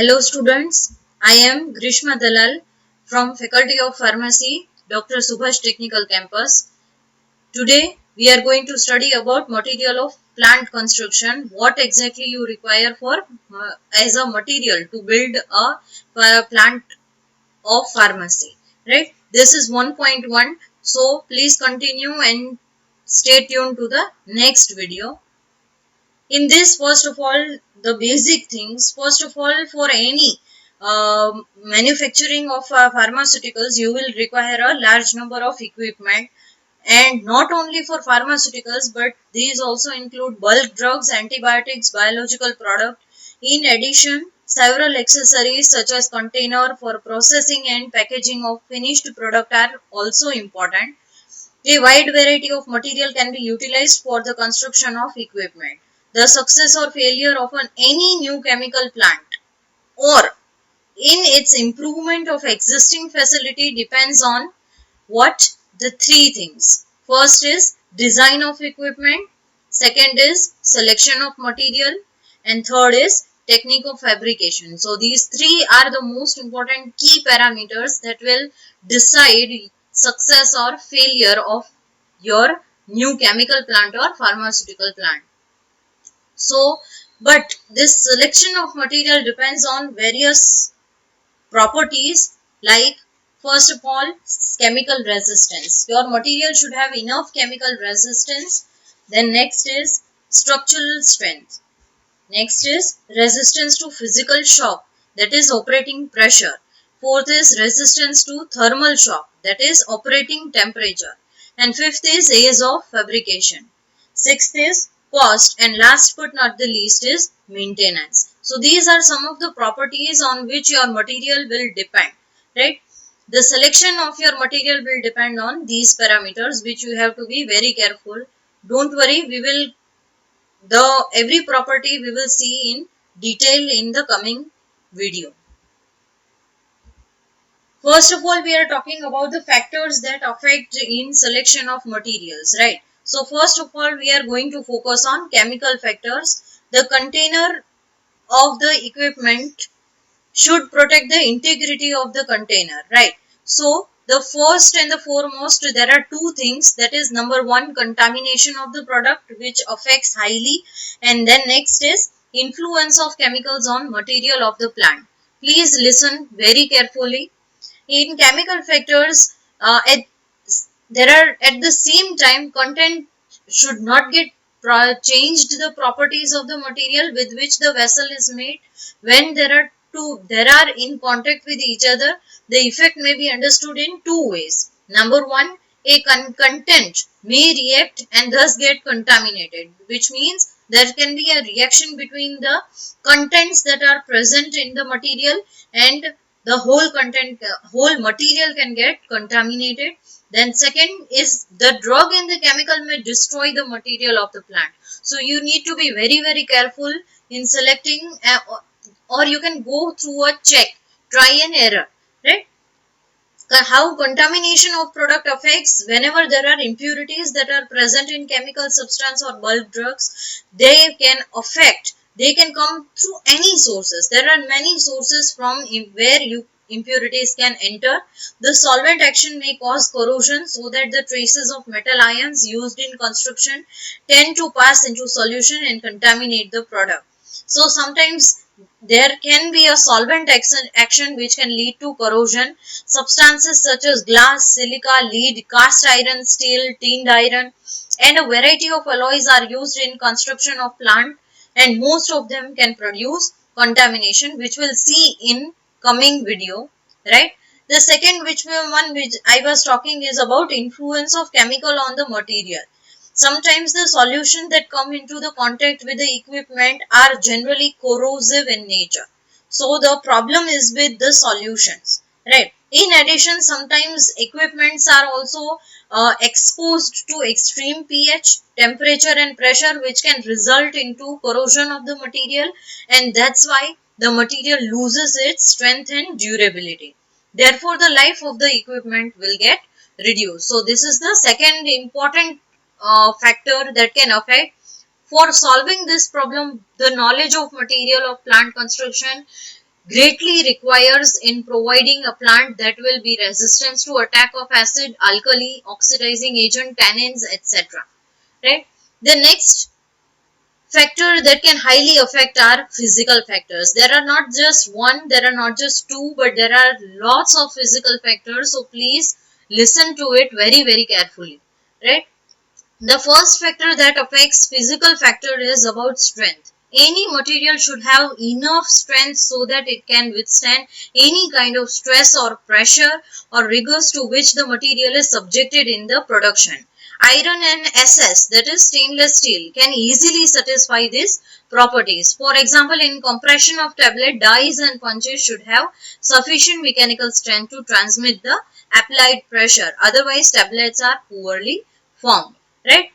Hello students, I am Grishma Dalal from Faculty of Pharmacy, Dr. Subhash Technical Campus. Today we are going to study about material of plant construction, what exactly you require for as a material to build a plant of pharmacy, right? This is 1.1, so please continue and stay tuned to the next video. In this, first of all, the basic things, first of all, for any manufacturing of pharmaceuticals, you will require a large number of equipment, and not only for pharmaceuticals, but these also include bulk drugs, antibiotics, biological product. In addition, several accessories such as container for processing and packaging of finished product are also important. A wide variety of material can be utilized for the construction of equipment. The success or failure of any new chemical plant or in its improvement of existing facility depends on what? The three things. First is design of equipment, second is selection of material, and third is technique of fabrication. So these three are the most important key parameters that will decide success or failure of your new chemical plant or pharmaceutical plant. So, but this selection of material depends on various properties, like first of all, chemical resistance. Your material should have enough chemical resistance. Then next is structural strength. Next is resistance to physical shock, that is operating pressure. Fourth is resistance to thermal shock, that is operating temperature. And fifth is ease of fabrication. Sixth is cost, and last but not the least is maintenance. So these are some of the properties on which your material will depend, right? The selection of your material will depend on these parameters, which you have to be very careful. Don't worry, we will the every property we will see in detail in the coming video. First of all, we are talking about the factors that affect in selection of materials, right? So first of all, we are going to focus on chemical factors. The container of the equipment should protect the integrity of the container, right? So the first and the foremost, there are two things, that is number one, contamination of the product, which affects highly, and then next is influence of chemicals on material of the plant. Please listen very carefully. In chemical factors, there are at the same time content should not get changed the properties of the material with which the vessel is made. When there are in contact with each other, the effect may be understood in two ways. Number one, a content may react and thus get contaminated, which means there can be a reaction between the contents that are present in the material, and the whole material can get contaminated. Then second is the drug in the chemical may destroy the material of the plant. So you need to be very careful in selecting, or you can go through a check, try and error, right? How contamination of product affects: whenever there are impurities that are present in chemical substance or bulk drugs, they can come through any sources. There are many sources from where impurities can enter. The solvent action may cause corrosion, so that the traces of metal ions used in construction tend to pass into solution and contaminate the product. So sometimes there can be a solvent action which can lead to corrosion. Substances such as glass, silica, lead, cast iron, steel, tinned iron, and a variety of alloys are used in construction of plant, and most of them can produce contamination, which we'll see in coming video, right? The second which I was talking is about influence of chemical on the material. Sometimes the solution that come into the contact with the equipment are generally corrosive in nature. So the problem is with the solutions, right? In addition, sometimes equipments are also exposed to extreme pH, temperature and pressure, which can result into corrosion of the material, and that's why the material loses its strength and durability. Therefore, the life of the equipment will get reduced. So this is the second important factor that can affect. For solving this problem, the knowledge of material of plant construction greatly requires in providing a plant that will be resistant to attack of acid, alkali, oxidizing agent, tannins, etc. Right? The next factor that can highly affect our physical factors. There are not just one, there are not just two, but there are lots of physical factors. So please listen to it very, very carefully. Right? The first factor that affects physical factor is about strength. Any material should have enough strength so that it can withstand any kind of stress or pressure or rigors to which the material is subjected in the production. Iron and SS, that is stainless steel, can easily satisfy these properties. For example, in compression of tablet, dies and punches should have sufficient mechanical strength to transmit the applied pressure. Otherwise, tablets are poorly formed. Right?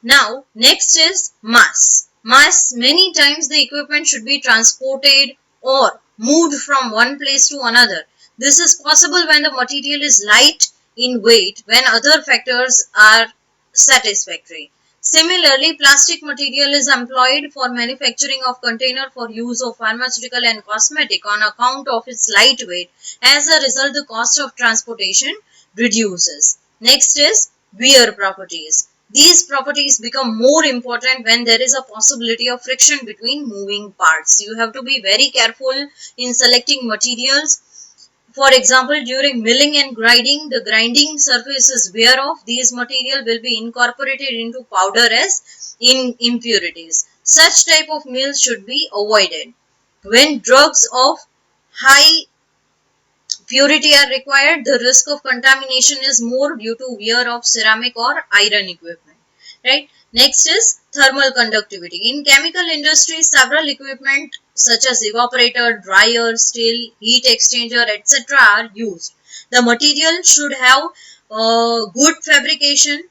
Now, next is mass. Mass, many times the equipment should be transported or moved from one place to another. This is possible when the material is light in weight, when other factors are satisfactory. Similarly, plastic material is employed for manufacturing of container for use of pharmaceutical and cosmetic on account of its light weight. As a result, the cost of transportation reduces. Next is wear properties. These properties become more important when there is a possibility of friction between moving parts. You have to be very careful in selecting materials. For example, during milling and grinding, the grinding surface is wear off. These material will be incorporated into powder as impurities. Such type of mills should be avoided. When drugs of high purity are required, the risk of contamination is more due to wear of ceramic or iron equipment. Right? Next is thermal conductivity. In chemical industry, several equipment such as evaporator, dryer, still, heat exchanger, etc. are used. The material should have good fabrication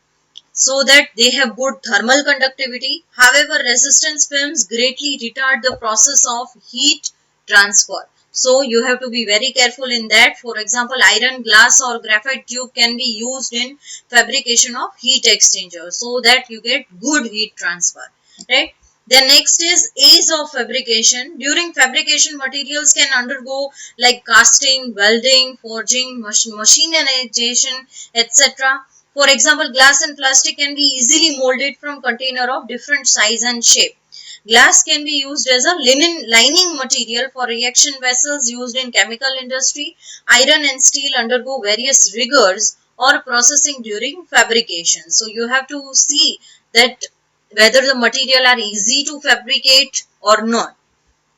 so that they have good thermal conductivity. However, resistance films greatly retard the process of heat transfer. So you have to be very careful in that. For example, iron, glass or graphite tube can be used in fabrication of heat exchanger so that you get good heat transfer. Right? The next is age of fabrication. During fabrication, materials can undergo like casting, welding, forging, machinization, etc. For example, glass and plastic can be easily molded from container of different size and shape. Glass can be used as a lining material for reaction vessels used in chemical industry. Iron and steel undergo various rigors or processing during fabrication. So you have to see that whether the material are easy to fabricate or not.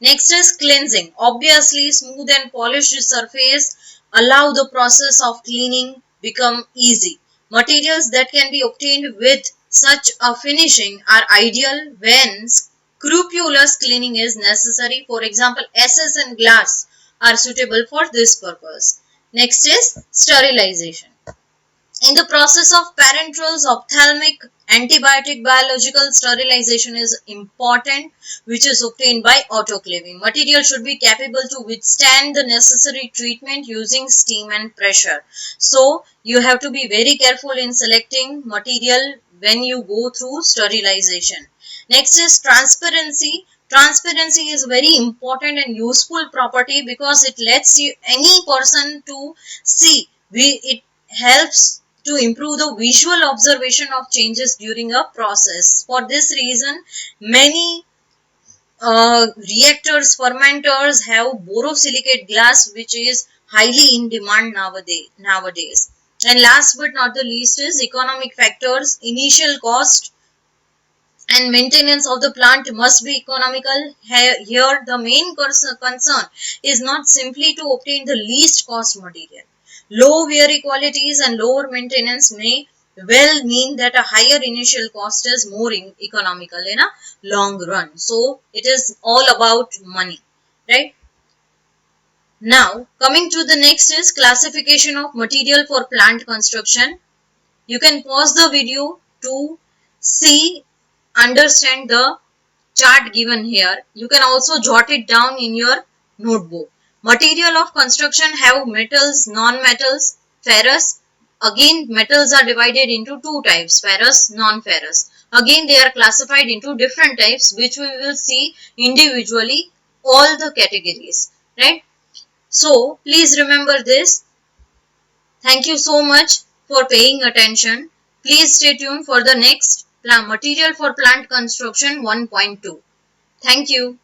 Next is cleansing. Obviously, smooth and polished surface allow the process of cleaning become easy. Materials that can be obtained with such a finishing are ideal when scrupulous cleaning is necessary. For example, SS and glass are suitable for this purpose. Next is sterilization. In the process of parenterals, ophthalmic, antibiotic, biological sterilization is important, which is obtained by autoclaving. Material should be capable to withstand the necessary treatment using steam and pressure. So, you have to be very careful in selecting material when you go through sterilization. Next is transparency. Transparency is very important and useful property because it lets you any person to see. It helps to improve the visual observation of changes during a process. For this reason, many reactors, fermenters have borosilicate glass, which is highly in demand nowadays. And last but not the least is economic factors. Initial cost and maintenance of the plant must be economical. Here, the main concern is not simply to obtain the least cost material. Low wear qualities and lower maintenance may well mean that a higher initial cost is more economical in a long run. So, it is all about money, right? Now, coming to the next is classification of material for plant construction. You can pause the video to see, understand the chart given here. You can also jot it down in your notebook. Material of construction have metals, non-metals, ferrous. Again, metals are divided into two types, ferrous, non-ferrous. Again, they are classified into different types, which we will see individually all the categories. right? So please remember this. Thank you so much for paying attention. Please stay tuned for the next material for plant construction 1.2. Thank you.